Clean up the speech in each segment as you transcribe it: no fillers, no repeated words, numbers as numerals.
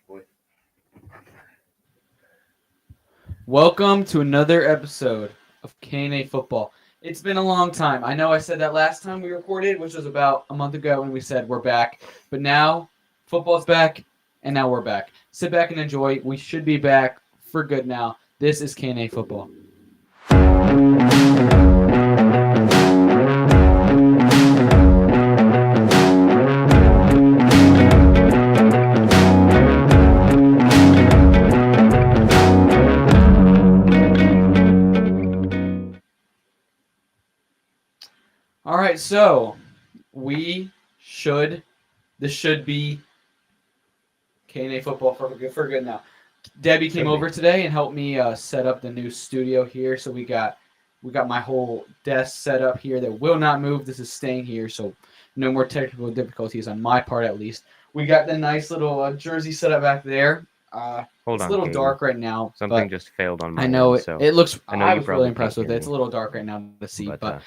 boy. Welcome to another episode of KNA Football. It's been a long time. I know I said that last time we recorded, which was about a month ago when we said we're back. But now football's back, and now we're back. Sit back and enjoy. We should be back for good now. This is KNA Football. All right, so this should be KNA Football for good now. Debbie came over today and helped me set up the new studio here. So we got my whole desk set up here that will not move. This is staying here, so no more technical difficulties on my part at least. We got the nice little jersey set up back there. It's a little dark right now. Something just failed on my end. I know so it looks. I was really impressed with it. It's a little dark right now to see, but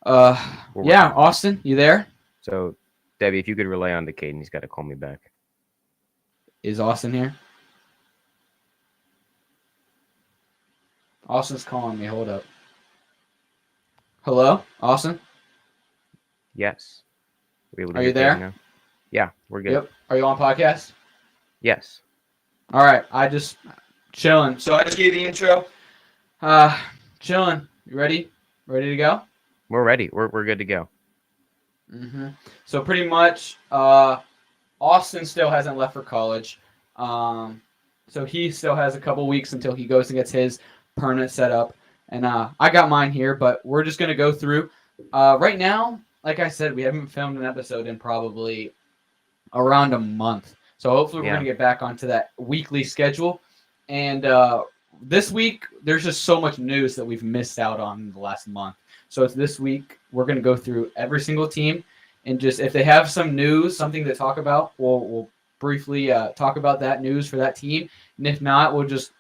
yeah, Austin, you there? So, Debbie, if you could relay on to Caden, he's got to call me back. Is Austin here? Austin's calling me. Hold up. Hello, Austin? Yes. Are you there? Now? Yeah, we're good. Yep. Are you on podcast? Yes. All right. I just chilling. So I just gave the intro. Chilling. You ready? Ready to go? We're ready. We're good to go. Mm-hmm. So pretty much, Austin still hasn't left for college. So he still has a couple weeks until he goes and gets his permanent setup. And I got mine here, but we're just going to go through. Right now, like I said, we haven't filmed an episode in probably around a month. So hopefully we're going to get back onto that weekly schedule. And this week, there's just so much news that we've missed out on in the last month. So it's this week, we're going to go through every single team. And just if they have some news, something to talk about, we'll briefly talk about that news for that team. And if not, we'll just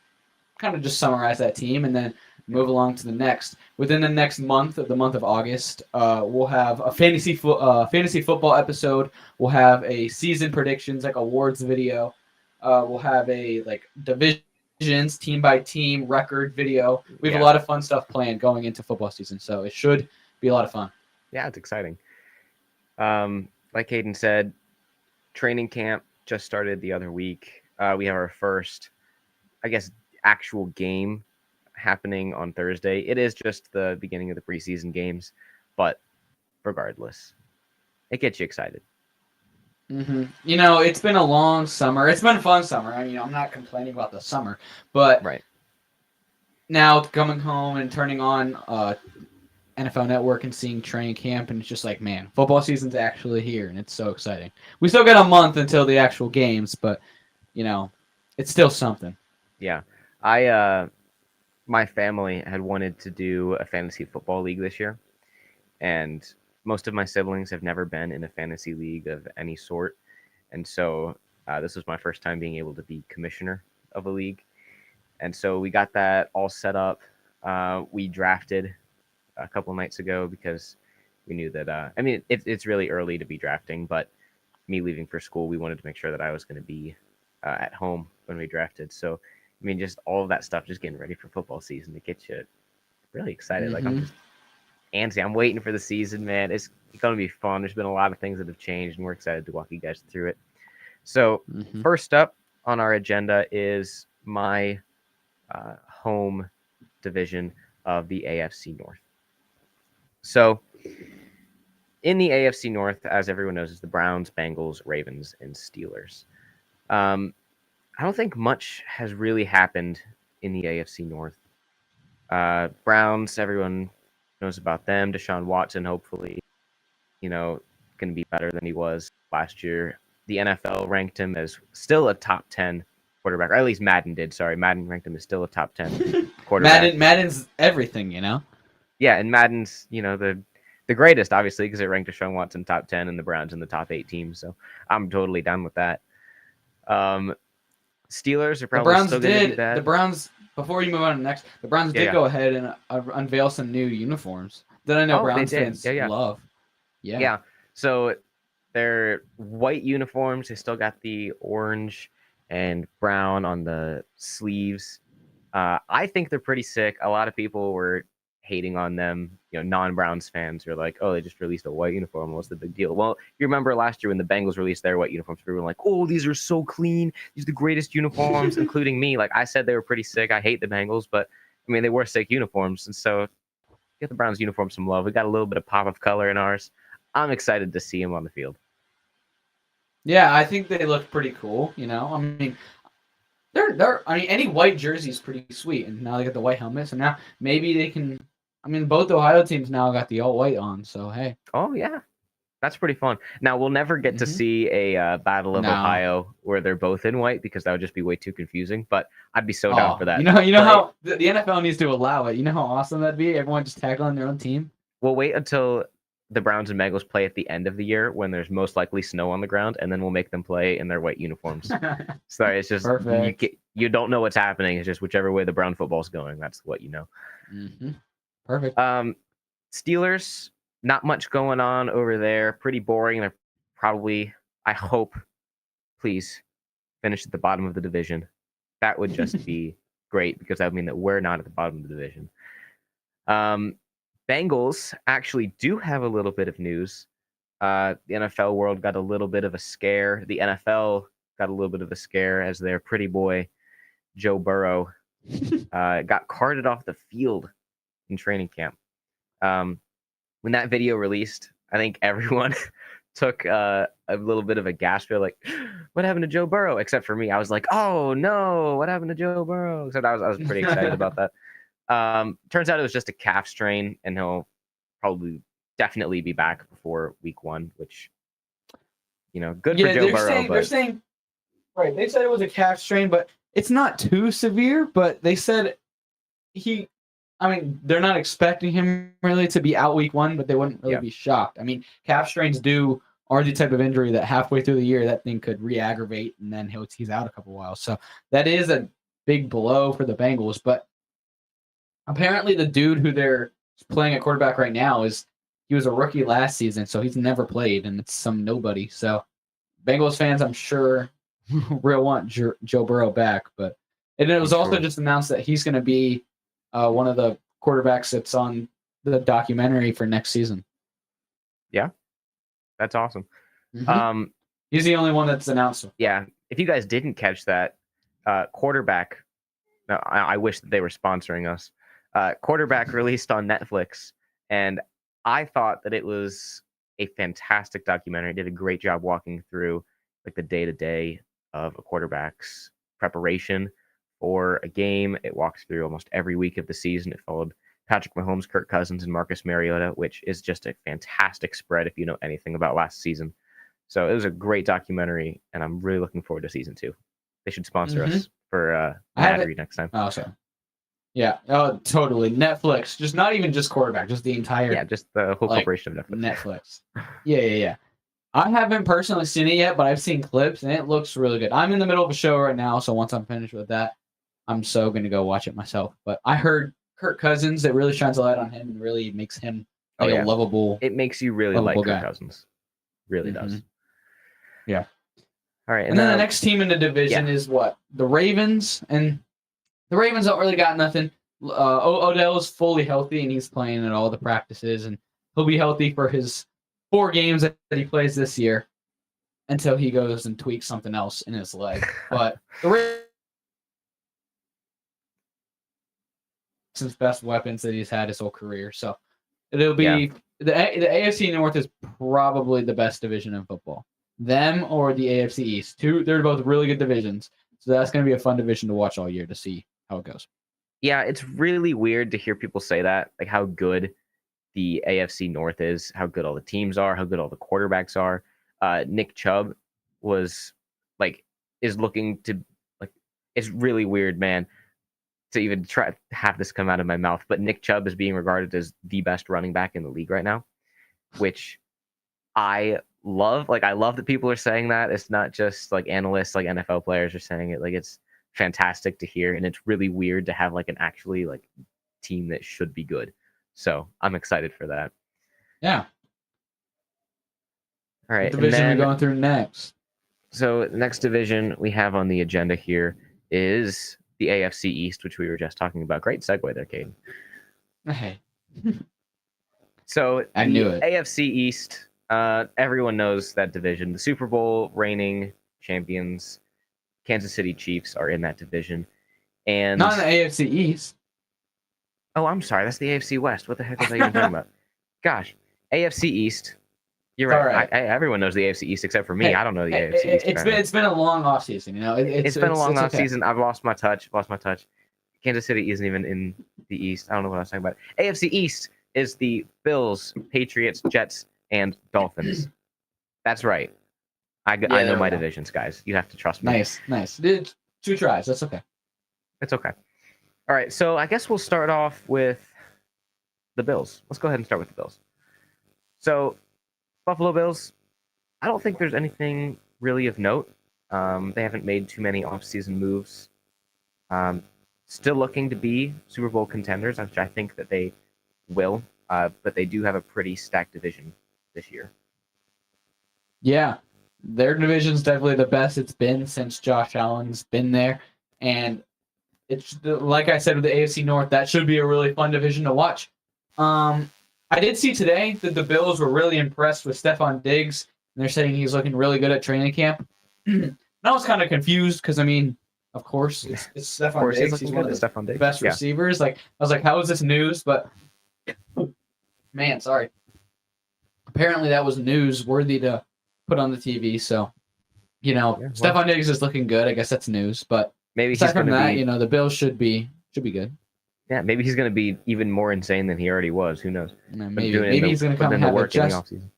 kind of just summarize that team and then move along to the next. Within the next month, the month of August, we'll have a fantasy football episode. We'll have a season predictions, like awards video. We'll have a divisions, team by team record video. We have a lot of fun stuff planned going into football season, so it should be a lot of fun. Yeah, it's exciting. Like Hayden said, training camp just started the other week. We have our first, actual game happening on Thursday. It is just the beginning of the preseason games, but regardless, it gets you excited. Mm-hmm. It's been a long summer. It's been a fun summer. I'm not complaining about the summer, but now coming home and turning on NFL Network and seeing training camp, and it's just like, man, football season's actually here, and it's so exciting. We still got a month until the actual games, but it's still something. Yeah, my family had wanted to do a fantasy football league this year, and most of my siblings have never been in a fantasy league of any sort, and so this was my first time being able to be commissioner of a league, and so we got that all set up. We drafted a couple nights ago because we knew that it's really early to be drafting, but me leaving for school, we wanted to make sure that I was going to be at home when we drafted. So just all of that stuff, just getting ready for football season to get you really excited. Mm-hmm. I'm just antsy. I'm waiting for the season, man. It's going to be fun. There's been a lot of things that have changed, and we're excited to walk you guys through it. So first up on our agenda is my home division of the AFC North. So in the AFC North, as everyone knows, is the Browns, Bengals, Ravens, and Steelers. I don't think much has really happened in the AFC North. Browns, everyone knows about them. Deshaun Watson, hopefully, going to be better than he was last year. The NFL ranked him as still a top 10 quarterback, or at least Madden did. Sorry, Madden ranked him as still a top 10 quarterback. Madden's everything, Yeah, and Madden's, the greatest, obviously, because it ranked Deshaun Watson top 10 and the Browns in the top 8 teams. So I'm totally done with that. Steelers are probably still going to be bad. The Browns, before you move on to the next, the Browns did go ahead and unveil some new uniforms that I know Browns fans love. Yeah. So They're white uniforms. They still got the orange and brown on the sleeves. I think they're pretty sick. A lot of people were hating on them. Non-Browns fans are like, "Oh, they just released a white uniform. What's the big deal?" Well, you remember last year when the Bengals released their white uniforms, people were like, "Oh, these are so clean. These are the greatest uniforms," including me. Like I said, they were pretty sick. I hate the Bengals, but I mean, they were sick uniforms, and so get the Browns uniform some love. We got a little bit of pop of color in ours. I'm excited to see them on the field. Yeah, I think they look pretty cool. I mean, I mean, any white jersey is pretty sweet, and now they got the white helmets, and now maybe they can. I mean, both Ohio teams now got the all white on, so hey. Oh yeah, that's pretty fun. Now we'll never get to see a Battle of No. Ohio where they're both in white because that would just be way too confusing. But I'd be so down for that. How the NFL needs to allow it. You know how awesome that'd be? Everyone just tackling their own team. We'll wait until the Browns and Bengals play at the end of the year when there's most likely snow on the ground, and then we'll make them play in their white uniforms. So it's just you don't know what's happening. It's just whichever way the Brown football's going. That's what you know. Mm-hmm. Perfect. Steelers, not much going on over there. Pretty boring. They're probably, I hope, please finish at the bottom of the division. That would just be great because that would mean that we're not at the bottom of the division. Bengals actually do have a little bit of news. The NFL world got a little bit of a scare. The NFL got a little bit of a scare as their pretty boy, Joe Burrow, got carted off the field in training camp. When that video released, I think everyone took a little bit of a gasp. They're like, "What happened to Joe Burrow?" Except for me, I was like, "Oh no, what happened to Joe Burrow?" Except I was pretty excited about that. Turns out it was just a calf strain, and he'll probably definitely be back before week 1, which good for Joe Burrow. They're saying right. They said it was a calf strain, but it's not too severe. But they said I mean, they're not expecting him really to be out week 1, but they wouldn't really be shocked. I mean, calf strains are the type of injury that halfway through the year that thing could re-aggravate, and then he's out a couple whiles. So that is a big blow for the Bengals. But apparently, the dude who they're playing at quarterback right now he was a rookie last season, so he's never played, and it's some nobody. So Bengals fans, I'm sure, real want Joe Burrow back. But and it was also just announced that he's going to be one of the quarterbacks that's on the documentary for next season. Yeah, that's awesome. Mm-hmm. He's the only one that's announced. Yeah, if you guys didn't catch that, quarterback. No, I wish that they were sponsoring us. Quarterback released on Netflix, and I thought that it was a fantastic documentary. It did a great job walking through like the day-to-day of a quarterback's preparation for a game. It walks through almost every week of the season. It followed Patrick Mahomes, Kirk Cousins, and Marcus Mariota, which is just a fantastic spread if you know anything about last season. So it was a great documentary, and I'm really looking forward to season 2. They should sponsor us for Mad Read next time. Oh, sorry. Yeah, totally. Netflix, just not even just quarterback, just the entire. Yeah, just the whole corporation of Netflix. Yeah. I haven't personally seen it yet, but I've seen clips, and it looks really good. I'm in the middle of a show right now, so once I'm finished with that, I'm so going to go watch it myself. But I heard Kirk Cousins, it really shines a light on him and really makes him a lovable. It makes you really like Kirk Cousins. Really does. Yeah. All right. And then the next team in the division is what? The Ravens. And the Ravens don't really got nothing. Odell is fully healthy, and he's playing at all the practices, and he'll be healthy for his 4 games that he plays this year until he goes and tweaks something else in his leg. But the Ravens, his best weapons that he's had his whole career. So it'll be the AFC North is probably the best division in football. Them or the AFC East. They're both really good divisions. So that's going to be a fun division to watch all year to see how it goes. Yeah, it's really weird to hear people say that, like how good the AFC North is, how good all the teams are, how good all the quarterbacks are. Nick Chubb is looking to it's really weird, man, to even try to have this come out of my mouth. But Nick Chubb is being regarded as the best running back in the league right now, which I love. Like, I love that people are saying that. It's not just like analysts, like NFL players are saying it. Like, it's fantastic to hear, and it's really weird to have like an actually like team that should be good. So I'm excited for that. Yeah. All right. What division are we going through next? So the next division we have on the agenda here is the AFC East, which we were just talking about. Great segue there, Caden. Hey. So I knew it. AFC East, everyone knows that division. The Super Bowl reigning champions, Kansas City Chiefs, are in that division. And not in the AFC East. Oh, I'm sorry. That's the AFC West. What the heck was I even talking about? Gosh, AFC East. You're right. All right. Everyone knows the AFC East except for me. Hey, I don't know the AFC East. It's been a long off season. You know, it's been a long off okay. season. I've lost my touch. Kansas City isn't even in the East. I don't know what I was talking about. AFC East is the Bills, Patriots, Jets, and Dolphins. That's right. I know my divisions, guys. You have to trust me. Nice. Did 2 tries. That's okay. It's okay. All right. So I guess we'll start off with the Bills. Let's go ahead and start with the Bills. So Buffalo Bills, I don't think there's anything really of note. They haven't made too many offseason moves. Still looking to be Super Bowl contenders, which I think that they will. But they do have a pretty stacked division this year. Yeah, their division's definitely the best it's been since Josh Allen's been there. And it's like I said with the AFC North, that should be a really fun division to watch. I did see today that the Bills were really impressed with Stephon Diggs, and they're saying he's looking really good at training camp. And I was kind of confused because, I mean, of course, it's Stephon Diggs. He's one of the best receivers. Like, I was like, how is this news? But, man, sorry. Apparently that was news worthy to put on the TV. So, you know, Stephon Diggs is looking good. I guess that's news. But maybe aside from that, you know, the Bills should be good. Yeah, maybe he's going to be even more insane than he already was. Who knows? Maybe he's going to come and have work in the offseason.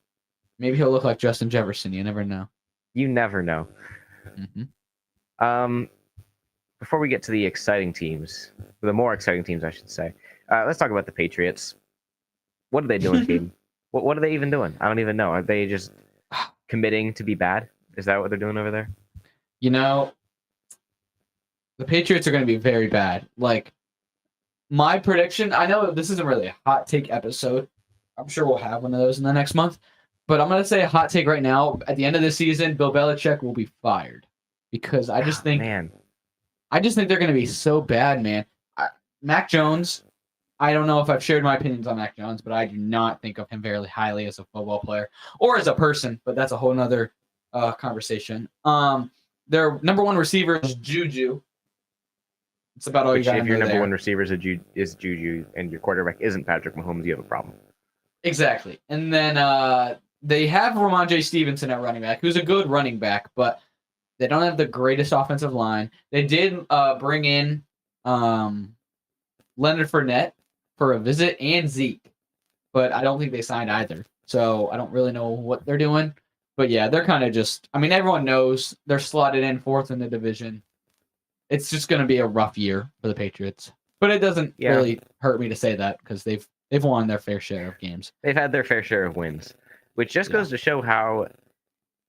Maybe he'll look like Justin Jefferson. You never know. You never know. Mm-hmm. Before we get to the exciting teams, the more exciting teams, I should say, let's talk about the Patriots. What are they doing, Caden? What are they even doing? I don't even know. Are they just committing to be bad? Is that what they're doing over there? You know, the Patriots are going to be very bad. Like, my prediction, I know this isn't really a hot take episode. I'm sure we'll have one of those in the next month. But I'm going to say a hot take right now. At the end of the season, Bill Belichick will be fired. Because I just think they're going to be so bad, man. Mac Jones, I don't know if I've shared my opinions on Mac Jones, but I do not think of him very highly as a football player or as a person, but that's a whole nother conversation. Their number one receiver is Juju. It's about all you got to know. If your number one receiver is Juju and your quarterback isn't Patrick Mahomes, you have a problem. Exactly. And then they have Ramondre Stevenson at running back, who's a good running back, but they don't have the greatest offensive line. They did bring in Leonard Fournette for a visit and Zeke, but I don't think they signed either. So I don't really know what they're doing. But yeah, they're kind of just, I mean, everyone knows they're slotted in 4th in the division. It's just going to be a rough year for the Patriots. But it doesn't really hurt me to say that because they've won their fair share of games. They've had their fair share of wins, which just goes to show how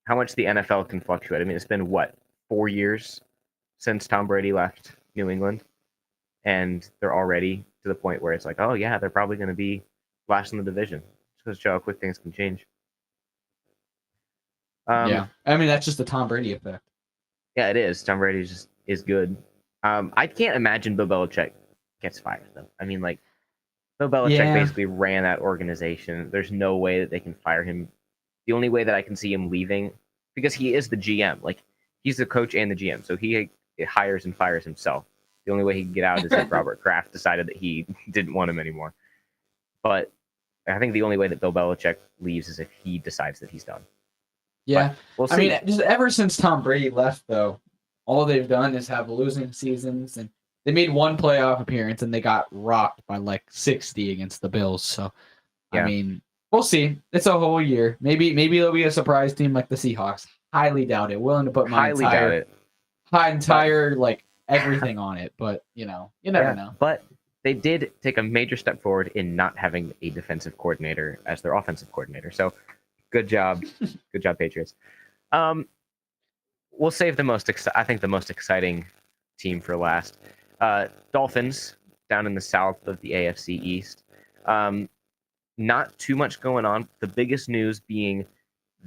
much the NFL can fluctuate. I mean, it's been, 4 years since Tom Brady left New England, and they're already to the point where it's like, oh, yeah, they're probably going to be last in the division. Just goes to show how quick things can change. I mean, that's just the Tom Brady effect. Yeah, it is. Tom Brady is good. I can't imagine Bill Belichick gets fired, though. I mean, like, Bill Belichick basically ran that organization. There's no way that they can fire him. The only way that I can see him leaving, because he is the GM. Like, he's the coach and the GM, so he hires and fires himself. The only way he can get out is if Robert Kraft decided that he didn't want him anymore. But I think the only way that Bill Belichick leaves is if he decides that he's done. Yeah. We'll see. I mean, just ever since Tom Brady left, though, all they've done is have losing seasons, and they made one playoff appearance, and they got rocked by like 60 against the Bills. So, I mean, we'll see. It's a whole year. Maybe it'll be a surprise team like the Seahawks. Highly doubt it. Willing to put my entire like everything on it, but you never know. But they did take a major step forward in not having a defensive coordinator as their offensive coordinator. So, good job, Patriots. We'll save the most exciting team for last. Dolphins down in the south of the AFC East. Not too much going on. The biggest news being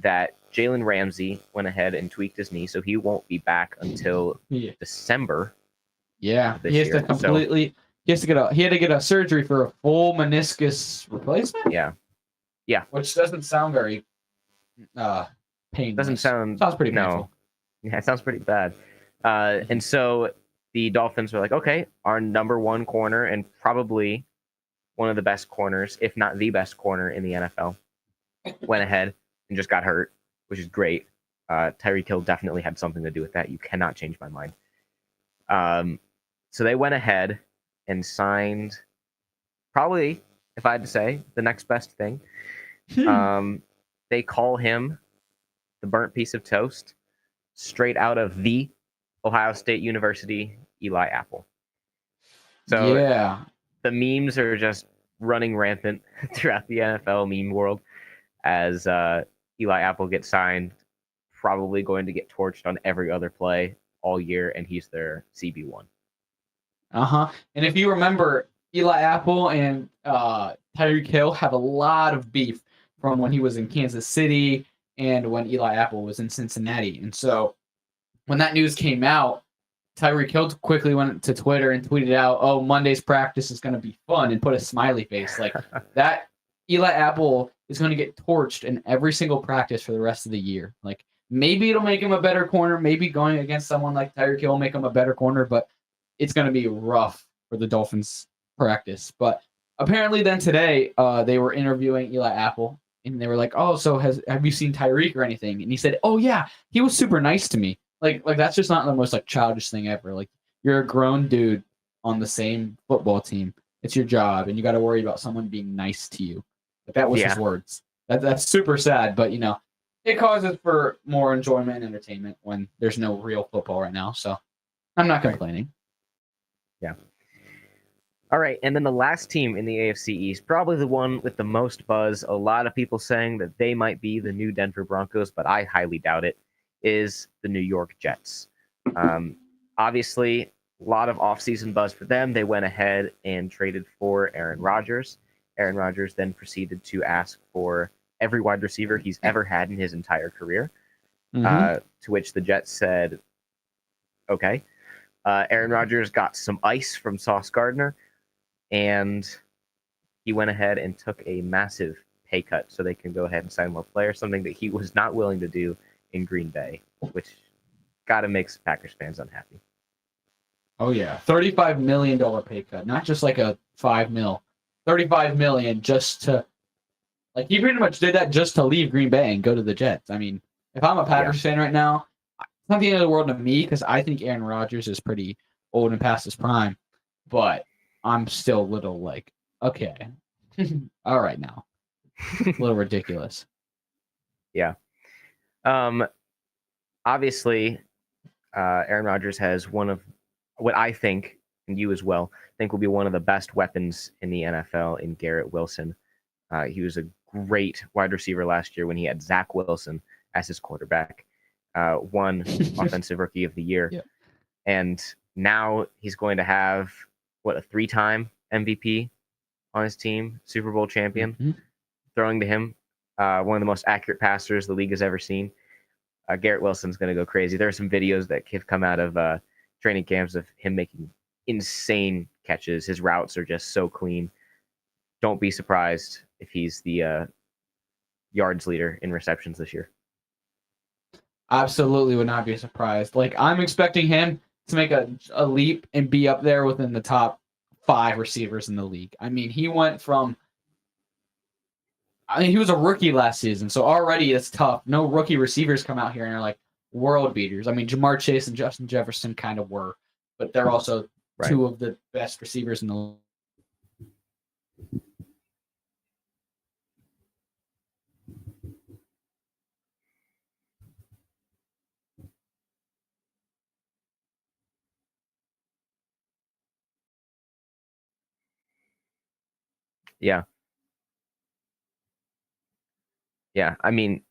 that Jalen Ramsey went ahead and tweaked his knee, so he won't be back until December. Yeah, he has to completely. He had to get a surgery for a full meniscus replacement. Yeah, which doesn't sound very painless. Sounds pretty painful. Yeah, it sounds pretty bad. And so the Dolphins were like, okay, our number one corner and probably one of the best corners, if not the best corner in the NFL, went ahead and just got hurt, which is great. Tyreek Hill definitely had something to do with that. You cannot change my mind. So they went ahead and signed probably, if I had to say, the next best thing. They call him the burnt piece of toast, straight out of the Ohio State University, Eli Apple. So yeah, the memes are just running rampant throughout the NFL meme world as Eli Apple gets signed, probably going to get torched on every other play all year, and he's their CB1. And if you remember, Eli Apple and Tyreek Hill have a lot of beef from when he was in Kansas City and when Eli Apple was in Cincinnati. And so when that news came out, Tyreek Hill quickly went to Twitter and tweeted out, "Oh, Monday's practice is going to be fun," and put a smiley face. Like that, Eli Apple is going to get torched in every single practice for the rest of the year. Like maybe it'll make him a better corner. Maybe going against someone like Tyreek Hill will make him a better corner, but it's going to be rough for the Dolphins practice. But apparently then today they were interviewing Eli Apple, and they were like, "Oh, so have you seen Tyreek or anything?" And he said, "Oh yeah, he was super nice to me." Like that's just not the most like childish thing ever. Like you're a grown dude on the same football team. It's your job, and you got to worry about someone being nice to you. Like that was his words. That's super sad, but it causes for more enjoyment and entertainment when there's no real football right now. So I'm not complaining. Yeah. All right, and then the last team in the AFC East, probably the one with the most buzz, a lot of people saying that they might be the new Denver Broncos, but I highly doubt it, is the New York Jets. Obviously, a lot of offseason buzz for them. They went ahead and traded for Aaron Rodgers. Aaron Rodgers then proceeded to ask for every wide receiver he's ever had in his entire career, to which the Jets said, okay. Aaron Rodgers got some ice from Sauce Gardner, and he went ahead and took a massive pay cut so they can go ahead and sign more players, something that he was not willing to do in Green Bay, which got to make Packers fans unhappy. Oh, yeah. $35 million pay cut. Not just like a $5 million. $35 million just to... Like, he pretty much did that just to leave Green Bay and go to the Jets. I mean, if I'm a Packers fan right now, it's not the end of the world to me because I think Aaron Rodgers is pretty old and past his prime. But I'm still a little like, okay. All right now. A little ridiculous. Yeah. Obviously, Aaron Rodgers has one of what I think, and you as well, think will be one of the best weapons in the NFL in Garrett Wilson. He was a great wide receiver last year when he had Zach Wilson as his quarterback. Won Offensive Rookie of the Year. Yep. And now he's going to have, a 3-time MVP on his team, Super Bowl champion, throwing to him. One of the most accurate passers the league has ever seen. Garrett Wilson's going to go crazy. There are some videos that have come out of training camps of him making insane catches. His routes are just so clean. Don't be surprised if he's the yards leader in receptions this year. Absolutely would not be surprised. Like, I'm expecting him to make a leap and be up there within the top 5 receivers in the league. I mean, he went from... he was a rookie last season, so already it's tough. No rookie receivers come out here and are like world beaters. I mean, Jamar Chase and Justin Jefferson kind of were, but they're also two of the best receivers in the league. Yeah. Yeah, I mean,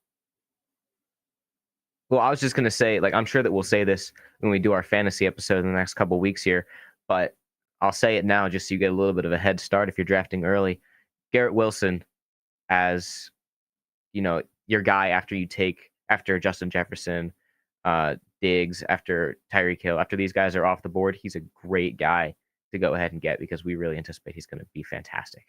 well, I was just going to say, like, I'm sure that we'll say this when we do our fantasy episode in the next couple of weeks here, but I'll say it now just so you get a little bit of a head start if you're drafting early. Garrett Wilson, as, your guy after Justin Jefferson, Diggs, after Tyreek Hill, after these guys are off the board, he's a great guy to go ahead and get because we really anticipate he's going to be fantastic.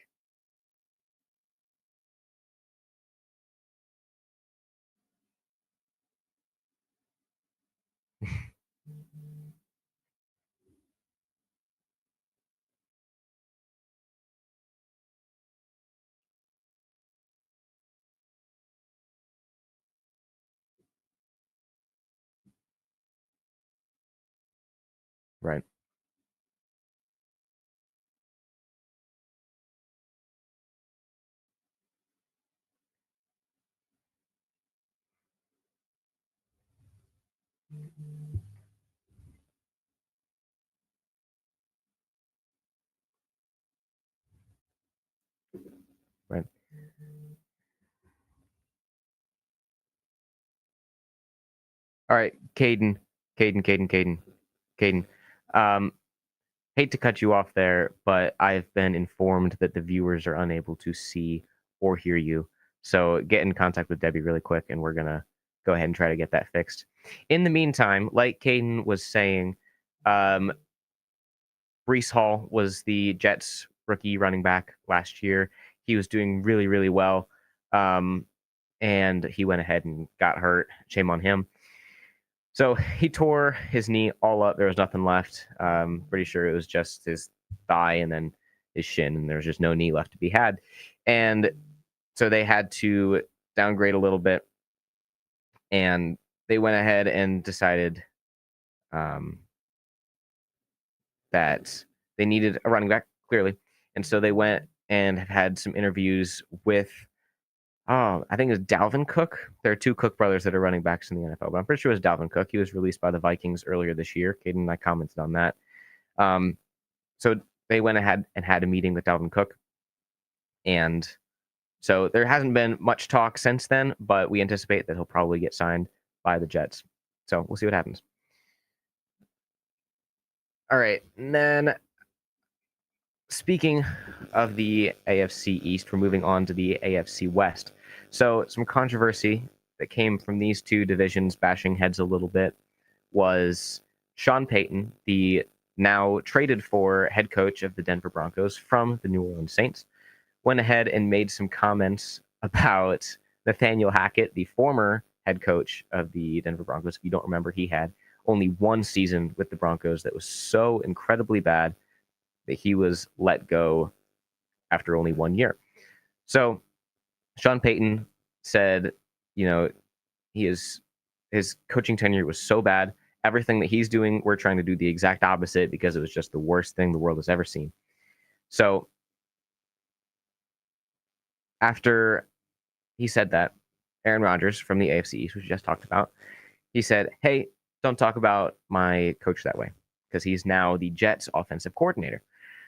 Right. Right. All right, Caden. Hate to cut you off there, but I've been informed that the viewers are unable to see or hear you. So get in contact with Debbie really quick, and we're gonna go ahead and try to get that fixed. In the meantime, like Caden was saying, Brees Hall was the Jets rookie running back last year. He was doing really, really well. And he went ahead and got hurt. Shame on him. So he tore his knee all up. There was nothing left. Pretty sure it was just his thigh and then his shin, and there was just no knee left to be had. And so they had to downgrade a little bit, and they went ahead and decided that they needed a running back, clearly. And so they went and had some interviews with, I think it was Dalvin Cook. There are two Cook brothers that are running backs in the NFL, but I'm pretty sure it was Dalvin Cook. He was released by the Vikings earlier this year. Caden and I commented on that. So they went ahead and had a meeting with Dalvin Cook. And so there hasn't been much talk since then, but we anticipate that he'll probably get signed by the Jets. So we'll see what happens. All right. And then speaking of the AFC East, we're moving on to the AFC West. So some controversy that came from these two divisions bashing heads a little bit was Sean Payton, the now traded for head coach of the Denver Broncos from the New Orleans Saints, went ahead and made some comments about Nathaniel Hackett, the former head coach of the Denver Broncos. If you don't remember, he had only one season with the Broncos that was so incredibly bad that he was let go after only 1 year. So Sean Payton said, his coaching tenure was so bad. Everything that he's doing, we're trying to do the exact opposite because it was just the worst thing the world has ever seen. So after he said that, Aaron Rodgers from the AFC East, which we just talked about, he said, hey, don't talk about my coach that way, because he's now the Jets offensive coordinator.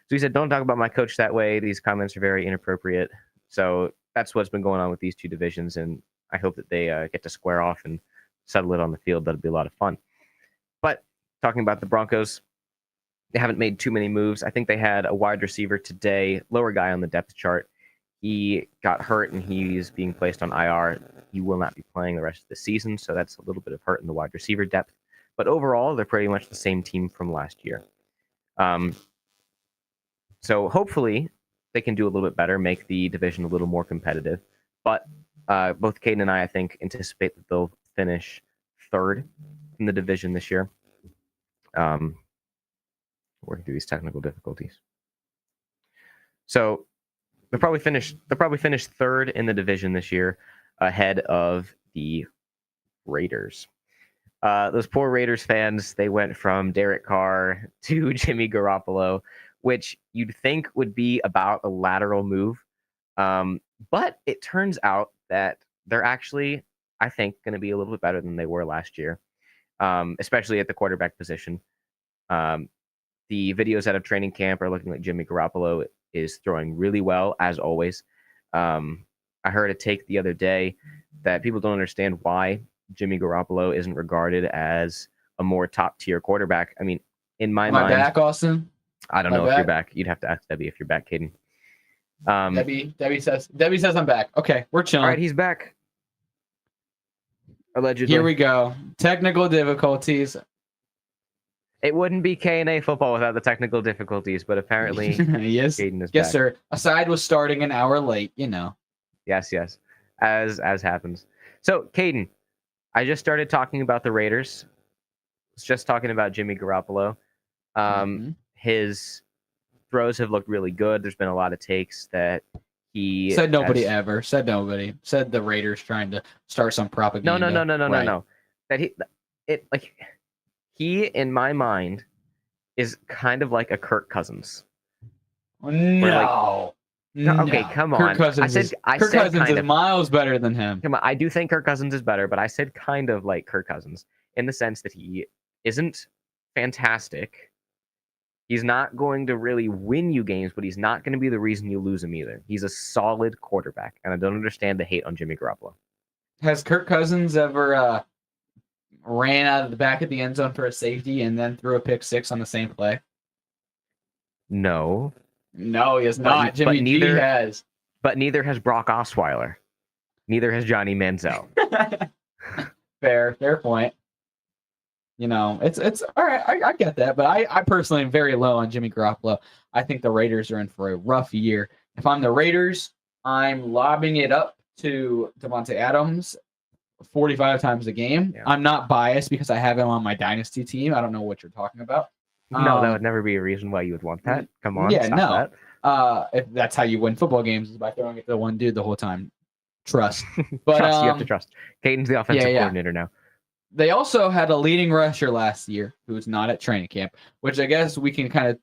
So he said, don't talk about my coach that way. These comments are very inappropriate. So that's what's been going on with these two divisions, and I hope that they get to square off and settle it on the field. That'll be a lot of fun. But talking about the Broncos, they haven't made too many moves. I think they had a wide receiver today, lower guy on the depth chart. He got hurt, and he's being placed on IR. He will not be playing the rest of the season, so that's a little bit of hurt in the wide receiver depth. But overall, they're pretty much the same team from last year. So hopefully they can do a little bit better, make the division a little more competitive. But both Caden and I think, anticipate that they'll finish third in the division this year. Working through these technical difficulties. So they'll probably finish third in the division this year, ahead of the Raiders. Those poor Raiders fans, they went from Derek Carr to Jimmy Garoppolo, which you'd think would be about a lateral move. But it turns out that they're actually, I think, going to be a little bit better than they were last year, especially at the quarterback position. The videos out of training camp are looking like Jimmy Garoppolo is throwing really well, as always. I heard a take the other day that people don't understand why Jimmy Garoppolo isn't regarded as a more top-tier quarterback. I mean, in my mind... Am I back, Austin? I don't know if you're back. You'd have to ask Debbie if you're back, Caden. Debbie says I'm back. Okay, we're chilling. All right, he's back. Allegedly. Here we go. Technical difficulties. It wouldn't be K&A football without the technical difficulties, but apparently yes, Caden is yes, back. sir. Aside was starting an hour late, you know. Yes, as happens. So, Caden, I just started talking about the Raiders. I was just talking about Jimmy Garoppolo. His throws have looked really good. There's been a lot of takes that he said nobody ever. Said nobody. Said the Raiders trying to start some propaganda. No. That he, in my mind, is kind of like a Kirk Cousins. No. Okay, come on. Kirk Cousins is miles better than him. Come on, I do think Kirk Cousins is better, but I said kind of like Kirk Cousins in the sense that he isn't fantastic. He's not going to really win you games, but he's not going to be the reason you lose him either. He's a solid quarterback, and I don't understand the hate on Jimmy Garoppolo. Has Kirk Cousins ever ran out of the back of the end zone for a safety and then threw a pick six on the same play? No. No, he has not. Jimmy G has. But neither has Brock Osweiler. Neither has Johnny Manziel. Fair point. You know, it's all right. I get that, but I personally am very low on Jimmy Garoppolo. I think the Raiders are in for a rough year. If I'm the Raiders, I'm lobbing it up to Devontae Adams 45 times a game. Yeah. I'm not biased because I have him on my dynasty team. I don't know what you're talking about. No, that would never be a reason why you would want that. Come on, yeah, no. That. If that's how you win football games is by throwing it to the one dude the whole time. Trust, but you have to trust. Caden's the offensive coordinator now. They also had a leading rusher last year who was not at training camp, which I guess we can kind of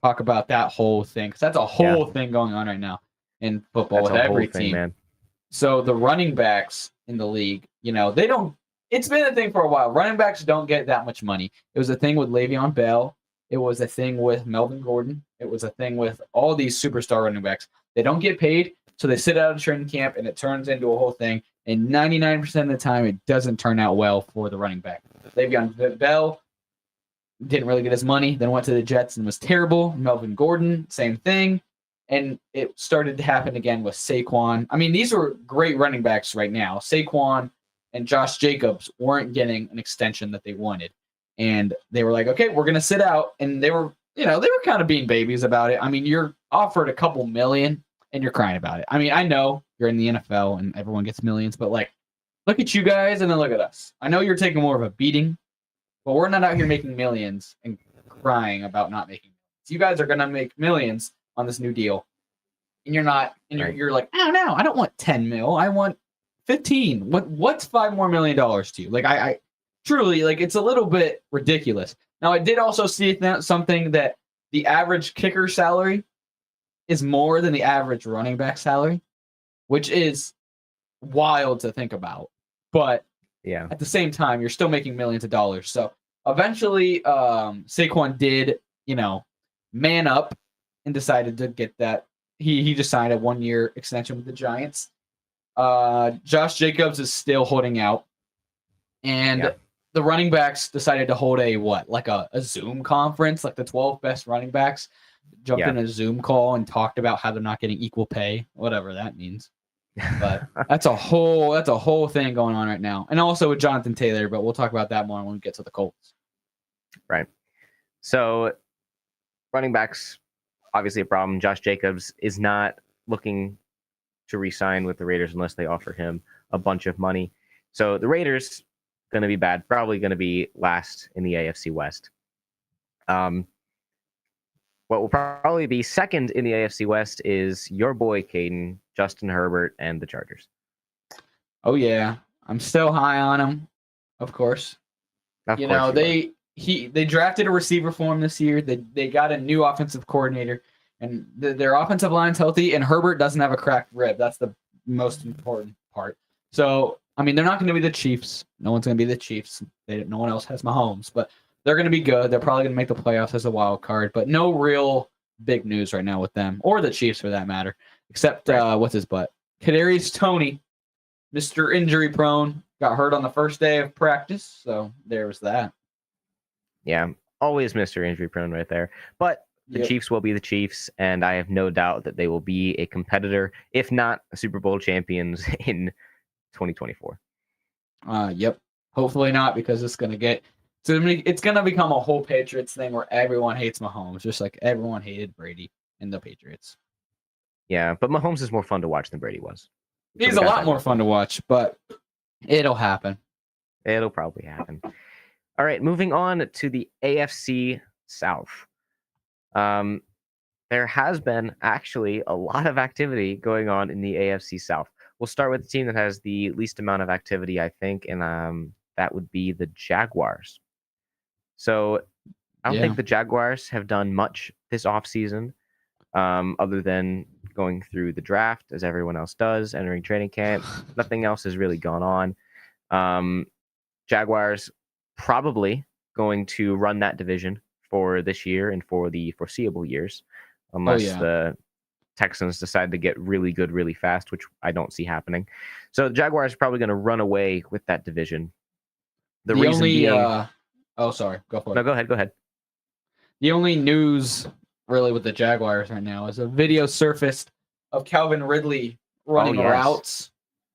talk about that whole thing because that's a whole thing going on right now in football with every team. Man. So the running backs in the league, you know, they don't. It's been a thing for a while. Running backs don't get that much money. It was a thing with Le'Veon Bell. It was a thing with Melvin Gordon. It was a thing with all these superstar running backs. They don't get paid, so they sit out of training camp, and it turns into a whole thing. And 99% of the time, it doesn't turn out well for the running back. Le'Veon Bell didn't really get his money, then went to the Jets and was terrible. Melvin Gordon, same thing. And it started to happen again with Saquon. I mean, these were great running backs right now. Saquon and Josh Jacobs weren't getting an extension that they wanted. And they were like, okay, we're going to sit out. And they were kind of being babies about it. I mean, you're offered a couple million and you're crying about it. I mean, I know you're in the NFL and everyone gets millions, but like, look at you guys and then look at us. I know you're taking more of a beating, but we're not out here making millions and crying about not making millions. You guys are going to make millions on this new deal. And you're not, and you're like, I don't know. I don't want 10 mil. I want 15. What's $5 more million to you? Like, I truly, like, it's a little bit ridiculous. Now, I did also see something that the average kicker salary is more than the average running back salary, which is wild to think about. But yeah, at the same time, you're still making millions of dollars. So eventually, Saquon did, man up and decided to get that. He just signed a 1-year extension with the Giants. Josh Jacobs is still holding out. And the running backs decided to hold a Zoom conference, like the 12 best running backs jumped in a Zoom call and talked about how they're not getting equal pay, whatever that means. But that's a whole thing going on right now. And also with Jonathan Taylor, but we'll talk about that more when we get to the Colts. Right. So running backs, obviously a problem. Josh Jacobs is not looking to re-sign with the Raiders unless they offer him a bunch of money. So the Raiders going to be bad, probably going to be last in the AFC West. What will probably be second in the AFC West is your boy Caden, Justin Herbert, and the Chargers. Oh yeah, I'm still high on him, of course. They drafted a receiver for him this year. They got a new offensive coordinator, and their offensive line's healthy. And Herbert doesn't have a cracked rib. That's the most important part. So I mean, they're not going to be the Chiefs. No one's going to be the Chiefs. No one else has Mahomes, but they're going to be good. They're probably going to make the playoffs as a wild card, but no real big news right now with them or the Chiefs for that matter, except what's his butt? Kadarius Toney, Mr. Injury Prone, got hurt on the first day of practice, so there was that. Yeah, always Mr. Injury Prone right there. But the Chiefs will be the Chiefs, and I have no doubt that they will be a competitor, if not a Super Bowl champions in 2024. Yep. Hopefully not, because it's gonna become a whole Patriots thing where everyone hates Mahomes, just like everyone hated Brady in the Patriots. Yeah, but Mahomes is more fun to watch than Brady was. So He's we a got lot that more going fun for to watch, but it'll happen. It'll probably happen. All right, moving on to the AFC South. Um, there has been actually a lot of activity going on in the AFC South. We'll start with the team that has the least amount of activity, I think, and that would be the Jaguars. So I don't Yeah. think the Jaguars have done much this offseason, other than going through the draft as everyone else does, entering training camp. Nothing else has really gone on. Jaguars probably going to run that division for this year and for the foreseeable years, Oh unless yeah. the Texans decide to get really good really fast, which I don't see happening. So the Jaguars are probably going to run away with that division. The The reason only being, oh sorry, go for no, it. go ahead, go ahead. The only news really with the Jaguars right now is a video surfaced of Calvin Ridley Oh running yes, routes,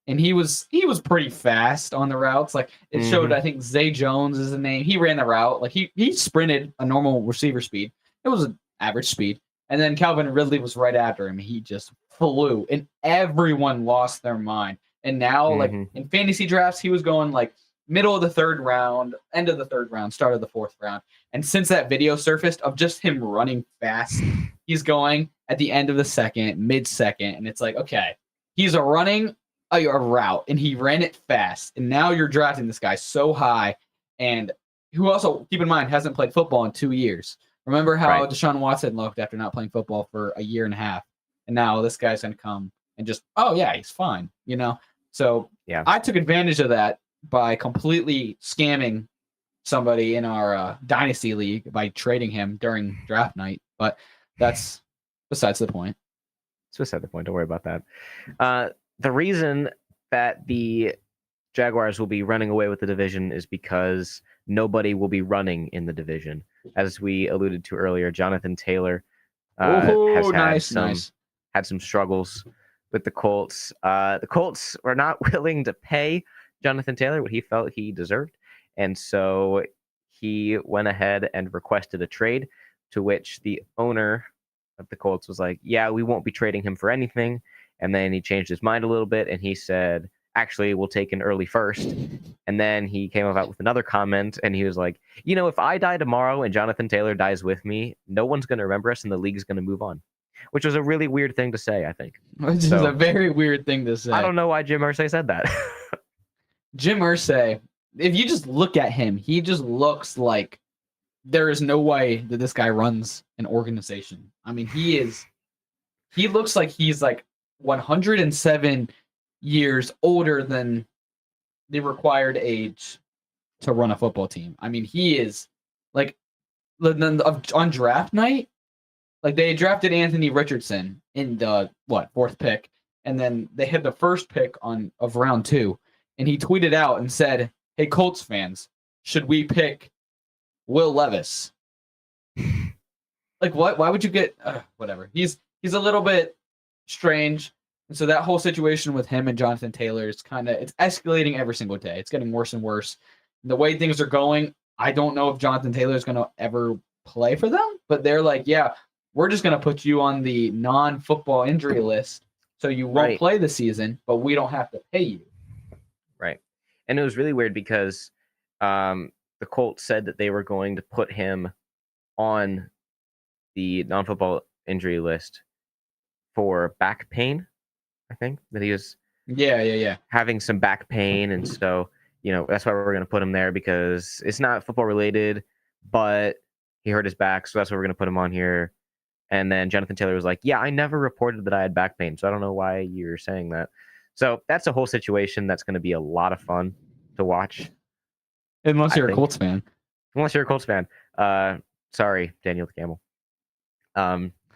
and he was pretty fast on the routes. Like it showed, mm-hmm. I think Zay Jones is the name. He ran the route like he sprinted a normal receiver speed. It was an average speed, and then Calvin Ridley was right after him. He just flew, and everyone lost their mind. And now, like Mm-hmm. in fantasy drafts, he was going like middle of the third round, end of the third round, start of the fourth round. And since that video surfaced of just him running fast, he's going at the end of the second, mid second, and it's like, okay, he's running a route and he ran it fast. And now you're drafting this guy so high, and who also, keep in mind, hasn't played football in 2 years. Remember how Right. Deshaun Watson looked after not playing football for a year and a half. And now this guy's going to come and just, oh, yeah, he's fine, you know? So Yeah. I took advantage of that by completely scamming somebody in our dynasty league by trading him during draft night. But that's besides the point. It's beside the point. Don't worry about that. The reason that the Jaguars will be running away with the division is because nobody will be running in the division. As we alluded to earlier, Jonathan Taylor has Oh, had nice, nice. some struggles with the Colts. The Colts were not willing to pay Jonathan Taylor what he felt he deserved, and so he went ahead and requested a trade, to which the owner of the Colts was like, "Yeah, we won't be trading him for anything." And then he changed his mind a little bit, and he said, "Actually, we'll take an early first." And then he came about with another comment, and he was like, "You know, if I die tomorrow and Jonathan Taylor dies with me, no one's going to remember us, and the league's going to move on." Which was a really weird thing to say, I think. Which is a very weird thing to say. I don't know why Jim Irsay said that. Jim Irsay, if you just look at him, he just looks like there is no way that this guy runs an organization. I mean, he looks like he's like 107 years older than the required age to run a football team. I mean, he is like on draft night, like they drafted Anthony Richardson in the fourth pick, and then they had the first pick of round 2, and he tweeted out and said, "Hey Colts fans, should we pick Will Levis?" Like what? Why would you get whatever? He's a little bit strange, and so that whole situation with him and Jonathan Taylor is it's escalating every single day. It's getting worse and worse. The way things are going, I don't know if Jonathan Taylor is going to ever play for them, but they're like, yeah, we're just going to put you on the non-football injury list, so you won't play the season, but we don't have to pay you. Right, and it was really weird because the Colts said that they were going to put him on the non-football injury list for back pain. I think that he was having some back pain, and so that's why we're going to put him there, because it's not football related, but he hurt his back, so that's why we're going to put him on here. And then Jonathan Taylor was like, "Yeah, I never reported that I had back pain, so I don't know why you're saying that." So that's a whole situation that's going to be a lot of fun to watch. Unless you're a Colts fan. Unless you're a Colts fan. Sorry, Daniel the Camel.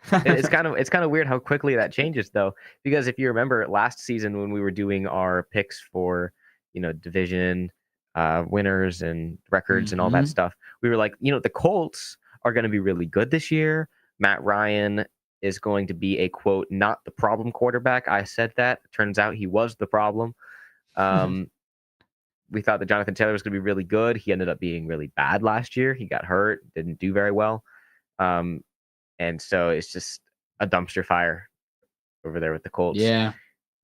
It's kind of weird how quickly that changes, though, because if you remember last season when we were doing our picks for division winners and records and all that stuff, we were like, the Colts are going to be really good this year. Matt Ryan is going to be a, quote, not the problem quarterback. I said that. Turns out he was the problem. we thought that Jonathan Taylor was going to be really good. He ended up being really bad last year. He got hurt, didn't do very well. And so it's just a dumpster fire over there with the Colts. Yeah.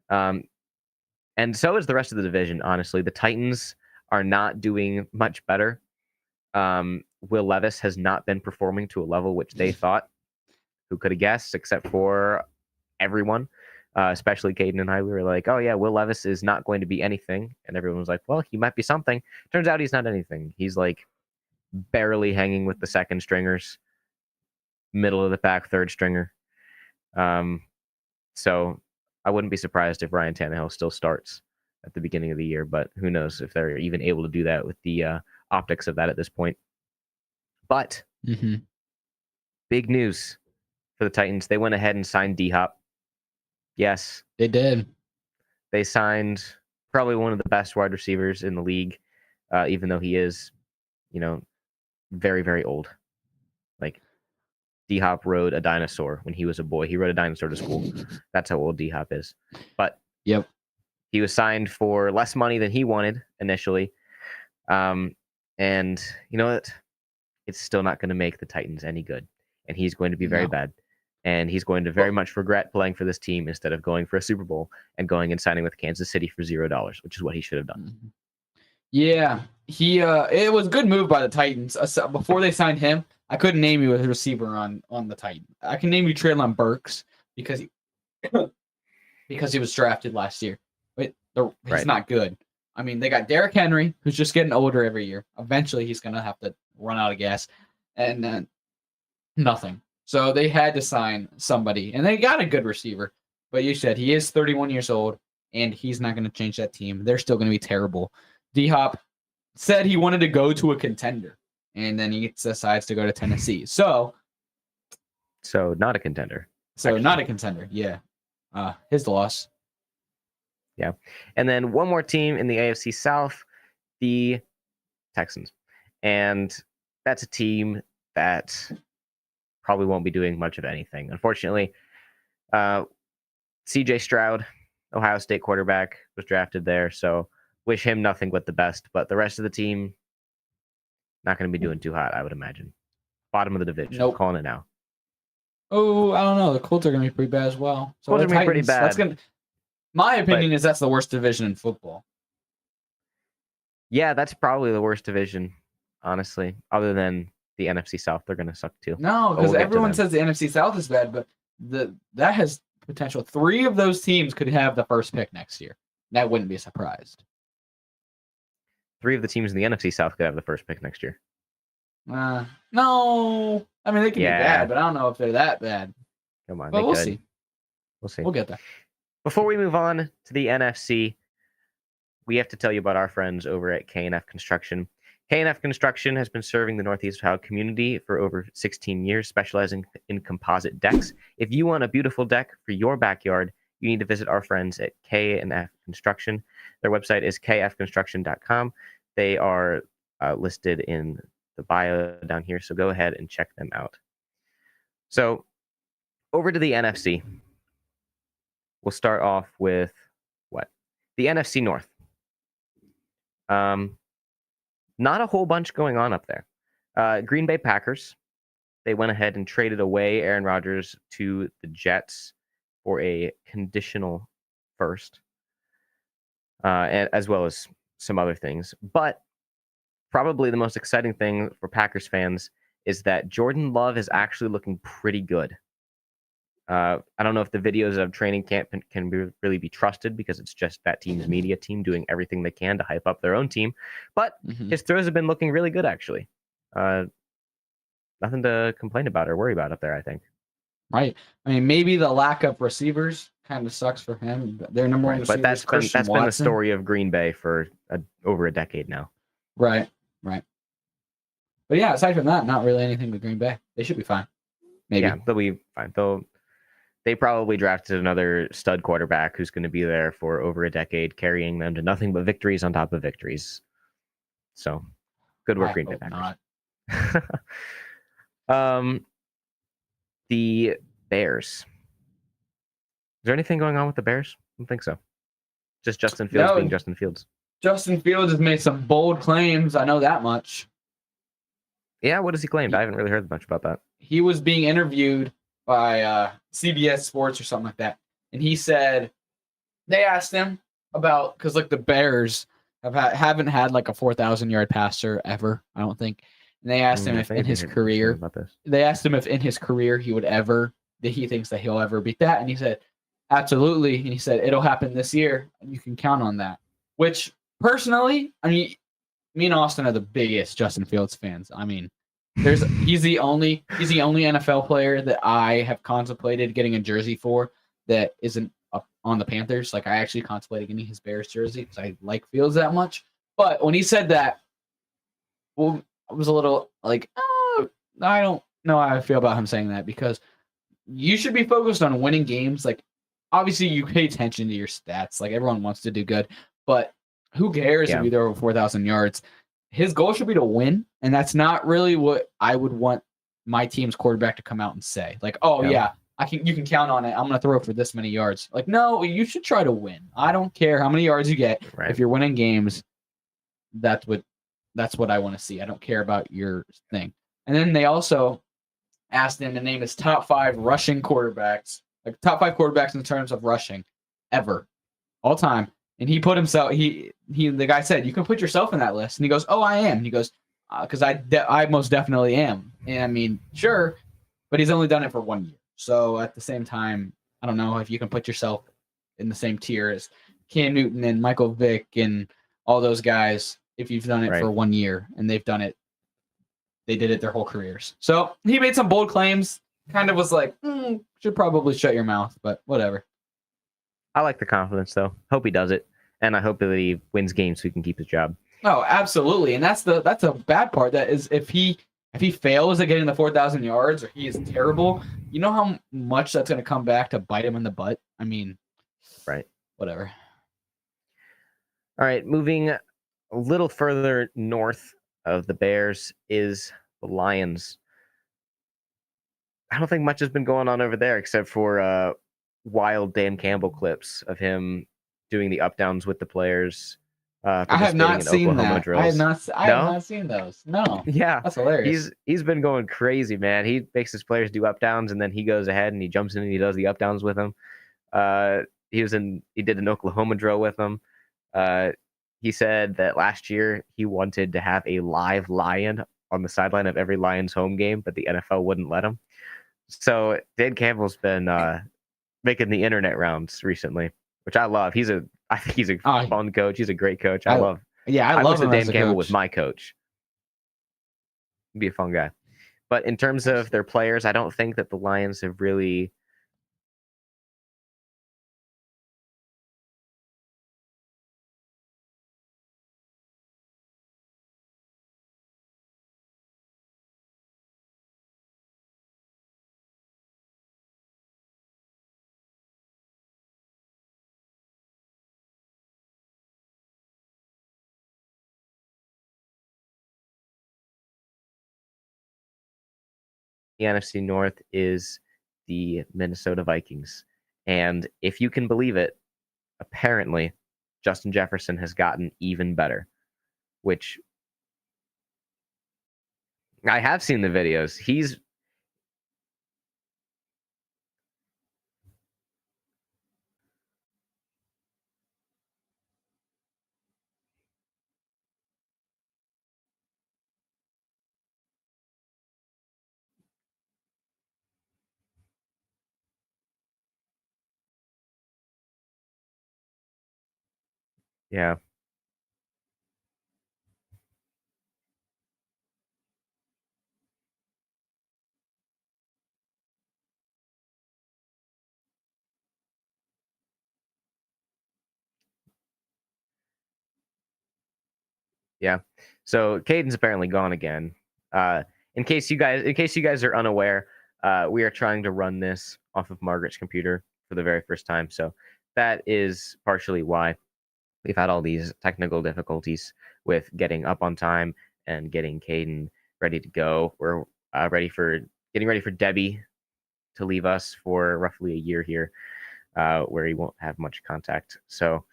And so is the rest of the division, honestly. The Titans are not doing much better. Will Levis has not been performing to a level which they thought. Who could have guessed, except for everyone, especially Caden and I. We were like, oh, yeah, Will Levis is not going to be anything. And everyone was like, well, he might be something. Turns out he's not anything. He's like barely hanging with the second stringers, middle of the pack, third stringer. So I wouldn't be surprised if Ryan Tannehill still starts at the beginning of the year, but who knows if they're even able to do that with the optics of that at this point. But big news for the Titans. They went ahead and signed D-Hop. Yes. They did. They signed probably one of the best wide receivers in the league, even though he is, very, very old. Like, D-Hop rode a dinosaur when he was a boy. He rode a dinosaur to school. That's how old D-Hop is. But yep, he was signed for less money than he wanted initially. And you know what? It's still not going to make the Titans any good. And he's going to be very bad. And he's going to very much regret playing for this team instead of going for a Super Bowl and going and signing with Kansas City for $0, which is what he should have done. Yeah, it was a good move by the Titans. Before they signed him, I couldn't name you a receiver on the Titans. I can name you Treylon Burks because he was drafted last year. But he's not good. I mean, they got Derrick Henry, who's just getting older every year. Eventually, he's going to have to run out of gas. And then nothing. So they had to sign somebody. And they got a good receiver. But you said he is 31 years old, and he's not going to change that team. They're still going to be terrible. D-Hop said he wanted to go to a contender, and then he decides to go to Tennessee. So not a contender. Not a contender, yeah. His loss. Yeah. And then one more team in the AFC South, the Texans. And that's a team that probably won't be doing much of anything. Unfortunately, C.J. Stroud, Ohio State quarterback, was drafted there, so wish him nothing but the best. But the rest of the team, not going to be doing too hot, I would imagine. Bottom of the division. Nope. Calling it now. Oh, I don't know. The Colts are going to be pretty bad as well. So Colts are going to be pretty bad. My opinion is that's the worst division in football. Yeah, that's probably the worst division, honestly. Other than the NFC South, they're going to suck too. No, because everyone says the NFC South is bad, but that has potential. 3 of those teams could have the first pick next year. That wouldn't be surprised. 3 of the teams in the NFC South could have the first pick next year. No. I mean, they can be bad, but I don't know if they're that bad. Come on. But we'll see. We'll see. We'll get there. Before we move on to the NFC, we have to tell you about our friends over at K&F Construction. K&F Construction has been serving the Northeast Ohio community for over 16 years, specializing in composite decks. If you want a beautiful deck for your backyard, you need to visit our friends at K&F Construction. Their website is kfconstruction.com. They are listed in the bio down here, so go ahead and check them out. So over to the NFC. We'll start off with the NFC North. Not a whole bunch going on up there. Green Bay Packers, they went ahead and traded away Aaron Rodgers to the Jets for a conditional first, as well as some other things. But probably the most exciting thing for Packers fans is that Jordan Love is actually looking pretty good. I don't know if the videos of training camp can really be trusted because it's just that team's media team doing everything they can to hype up their own team. But his throws have been looking really good, actually. Nothing to complain about or worry about up there, I think. Right. I mean, maybe the lack of receivers kind of sucks for him. Their number one receiver, but that's been the story of Green Bay for over a decade now. Right. But yeah, aside from that, not really anything with Green Bay. They should be fine. Maybe. Yeah, they'll be fine. They probably drafted another stud quarterback who's going to be there for over a decade, carrying them to nothing but victories on top of victories. So, good work, Green Bay Packers. The Bears. Is there anything going on with the Bears? I don't think so. Just Justin Fields being Justin Fields. Justin Fields has made some bold claims. I know that much. Yeah, what has he claimed? I haven't really heard much about that. He was being interviewed by CBS Sports or something like that, and he said they asked him about because like the Bears haven't had like a 4,000-yard passer ever. I don't think. And they asked him I if think in I did his hear something career, about this. they asked him if in his career he thinks that he'll ever beat that, and he said absolutely. And he said it'll happen this year, and you can count on that. Which personally, I mean, me and Austin are the biggest Justin Fields fans. I mean, he's the only NFL player that I have contemplated getting a jersey for that isn't up on the Panthers. Like I actually contemplated getting his Bears jersey because I like Fields that much. But when he said that, well, I was a little like, oh, I don't know how I feel about him saying that because you should be focused on winning games. Like obviously you pay attention to your stats. Like everyone wants to do good, but who cares if you throw over 4,000 yards? His goal should be to win, and that's not really what I would want my team's quarterback to come out and say. Like, oh yeah, you can count on it. I'm gonna throw for this many yards. Like, no, you should try to win. I don't care how many yards you get. Right. If you're winning games, that's what I want to see. I don't care about your thing. And then they also asked him to name his top 5 rushing quarterbacks, like top 5 quarterbacks in terms of rushing ever, all time. And he put himself. The guy said, "You can put yourself in that list." And he goes, "Oh, I am." And he goes, "Because I most definitely am." And I mean, sure, but he's only done it for 1 year. So at the same time, I don't know if you can put yourself in the same tier as Cam Newton and Michael Vick and all those guys if you've done it for 1 year and they've done it. They did it their whole careers. So he made some bold claims. Kind of was like, should probably shut your mouth, but whatever. I like the confidence, though. Hope he does it, and I hope that he wins games so he can keep his job. Oh, absolutely, and that's a bad part. That is, if he fails at getting the 4,000 yards or he is terrible, you know how much that's going to come back to bite him in the butt. I mean, right? Whatever. All right, moving a little further north of the Bears is the Lions. I don't think much has been going on over there except for wild Dan Campbell clips of him doing the up downs with the players. I have not seen Oklahoma that. drills. I have not seen those. No. Yeah, that's hilarious. He's been going crazy, man. He makes his players do up downs, and then he goes ahead and he jumps in and he does the up downs with them. He did an Oklahoma drill with them. He said that last year he wanted to have a live lion on the sideline of every Lions home game, but the NFL wouldn't let him. So Dan Campbell's been making the internet rounds recently, which I love. I think he's a fun coach. He's a great coach. I love love him. Dan Campbell was my coach. He'd be a fun guy. But in terms of their players, I don't think that the Lions have really the NFC North is the Minnesota Vikings. And if you can believe it, apparently Justin Jefferson has gotten even better, which I have seen the videos. He's yeah. Yeah. So Caden's apparently gone again. In case you guys are unaware, we are trying to run this off of Margaret's computer for the very first time. So that is partially why we've had all these technical difficulties with getting up on time and getting Caden ready to go. We're getting ready for Debbie to leave us for roughly a year here, where he won't have much contact. So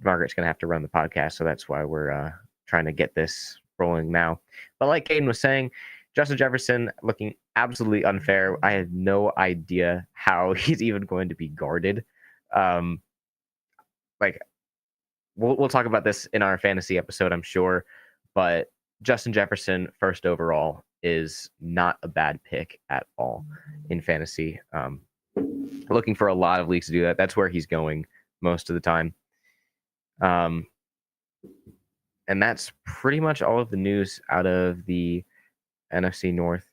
Margaret's going to have to run the podcast, so that's why we're trying to get this rolling now. But like Caden was saying, Justin Jefferson looking absolutely unfair. I have no idea how he's even going to be guarded. Like, we'll talk about this in our fantasy episode, I'm sure. But Justin Jefferson, first overall, is not a bad pick at all in fantasy. Looking for a lot of leagues to do that. That's where he's going most of the time. And that's pretty much all of the news out of the NFC North.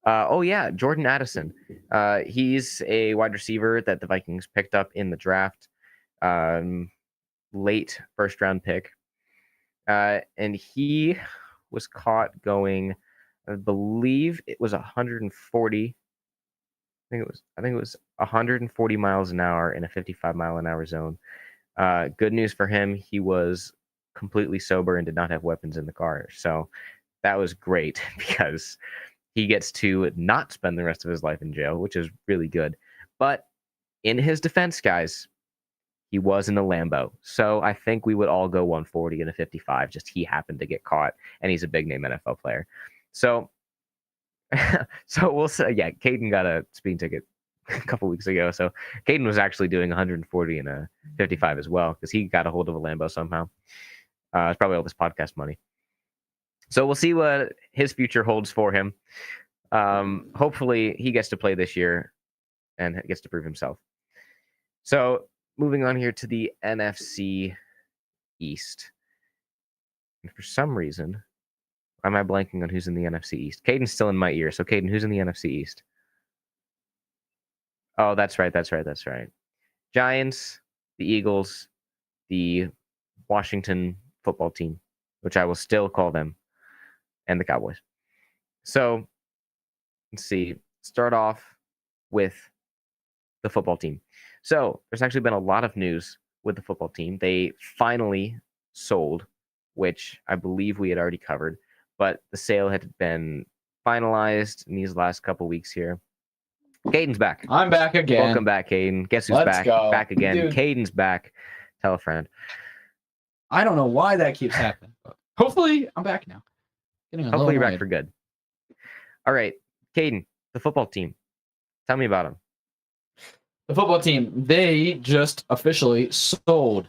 Oh yeah, Jordan Addison. He's a wide receiver that the Vikings picked up in the draft. Late first round pick. And he was caught going, I believe it was 140. I think it was 140 miles an hour in a 55-mile-an-hour zone. Good news for him, he was completely sober and did not have weapons in the car. So that was great because he gets to not spend the rest of his life in jail, which is really good. But in his defense, guys, he was in a Lambo. So I think we would all go 140 and a 55. Just he happened to get caught, and he's a big name NFL player. So we'll say, yeah, Caden got a speeding ticket a couple weeks ago. So Caden was actually doing 140 and a 55 as well because he got a hold of a Lambo somehow. It's probably all this podcast money. So we'll see what his future holds for him. Hopefully he gets to play this year and gets to prove himself. So moving on here to the NFC East. And for some reason, why am I blanking on who's in the NFC East? Caden's still in my ear. So Caden, who's in the NFC East? Oh, that's right. Giants, the Eagles, the Washington football team, which I will still call them, and the Cowboys. So let's see. Start off with the football team. So there's actually been a lot of news with the football team. They finally sold, which I believe we had already covered, but the sale had been finalized in these last couple weeks here. Caden's back. I'm back again. Welcome back, Caden. Guess who's Let's back? go. Back again. Dude. Caden's back. Tell a friend. I don't know why that keeps happening. But hopefully, I'm back now. Hopefully, you're back for good. All right, Caden, the football team. Tell me about them. The football team, they just officially sold